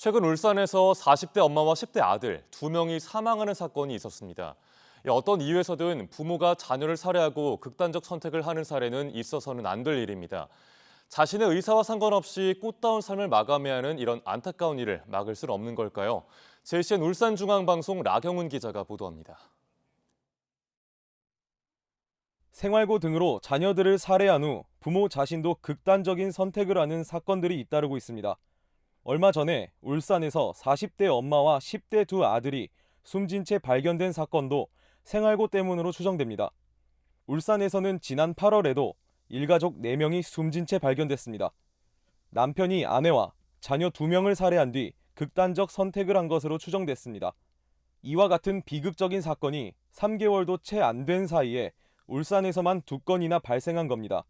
최근 울산에서 40대 엄마와 10대 아들 2명이 사망하는 사건이 있었습니다. 어떤 이유에서든 부모가 자녀를 살해하고 극단적 선택을 하는 사례는 있어서는 안 될 일입니다. 자신의 의사와 상관없이 꽃다운 삶을 마감해야 하는 이런 안타까운 일을 막을 수 없는 걸까요? JCN 울산중앙방송 라경훈 기자가 보도합니다. 생활고 등으로 자녀들을 살해한 후 부모 자신도 극단적인 선택을 하는 사건들이 잇따르고 있습니다. 얼마 전에 울산에서 40대 엄마와 10대 두 아들이 숨진 채 발견된 사건도 생활고 때문으로 추정됩니다. 울산에서는 지난 8월에도 일가족 4명이 숨진 채 발견됐습니다. 남편이 아내와 자녀 2명을 살해한 뒤 극단적 선택을 한 것으로 추정됐습니다. 이와 같은 비극적인 사건이 3개월도 채 안 된 사이에 울산에서만 2건이나 발생한 겁니다.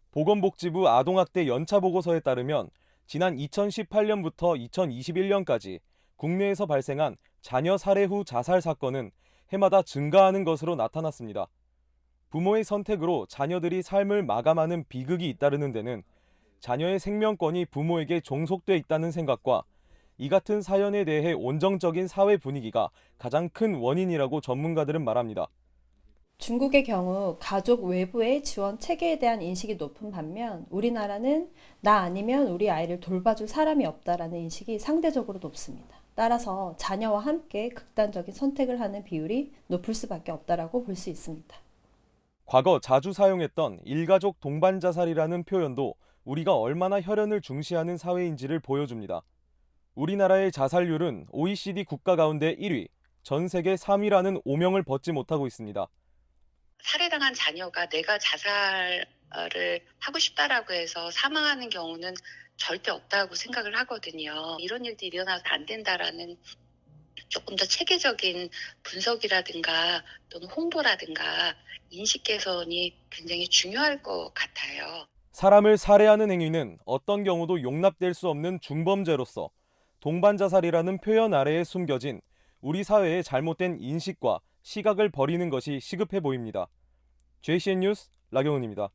보건복지부 아동학대 연차보고서에 따르면 지난 2018년부터 2021년까지 국내에서 발생한 자녀 살해 후 자살 사건은 해마다 증가하는 것으로 나타났습니다. 부모의 선택으로 자녀들이 삶을 마감하는 비극이 잇따르는 데는 자녀의 생명권이 부모에게 종속돼 있다는 생각과 이 같은 사연에 대해 온정적인 사회 분위기가 가장 큰 원인이라고 전문가들은 말합니다. 중국의 경우 가족 외부의 지원 체계에 대한 인식이 높은 반면 우리나라는 나 아니면 우리 아이를 돌봐줄 사람이 없다라는 인식이 상대적으로 높습니다. 따라서 자녀와 함께 극단적인 선택을 하는 비율이 높을 수밖에 없다라고 볼 수 있습니다. 과거 자주 사용했던 일가족 동반 자살이라는 표현도 우리가 얼마나 혈연을 중시하는 사회인지를 보여줍니다. 우리나라의 자살률은 OECD 국가 가운데 1위, 전 세계 3위라는 오명을 벗지 못하고 있습니다. 살해당한 자녀가 내가 자살을 하고 싶다라고 해서 사망하는 경우는 절대 없다고 생각을 하거든요. 이런 일들이 일어나서 안 된다라는 조금 더 체계적인 분석이라든가 또는 홍보라든가 인식 개선이 굉장히 중요할 것 같아요. 사람을 살해하는 행위는 어떤 경우도 용납될 수 없는 중범죄로서 동반 자살이라는 표현 아래에 숨겨진 우리 사회의 잘못된 인식과 시각을 버리는 것이 시급해 보입니다. JCN 뉴스 라경훈입니다.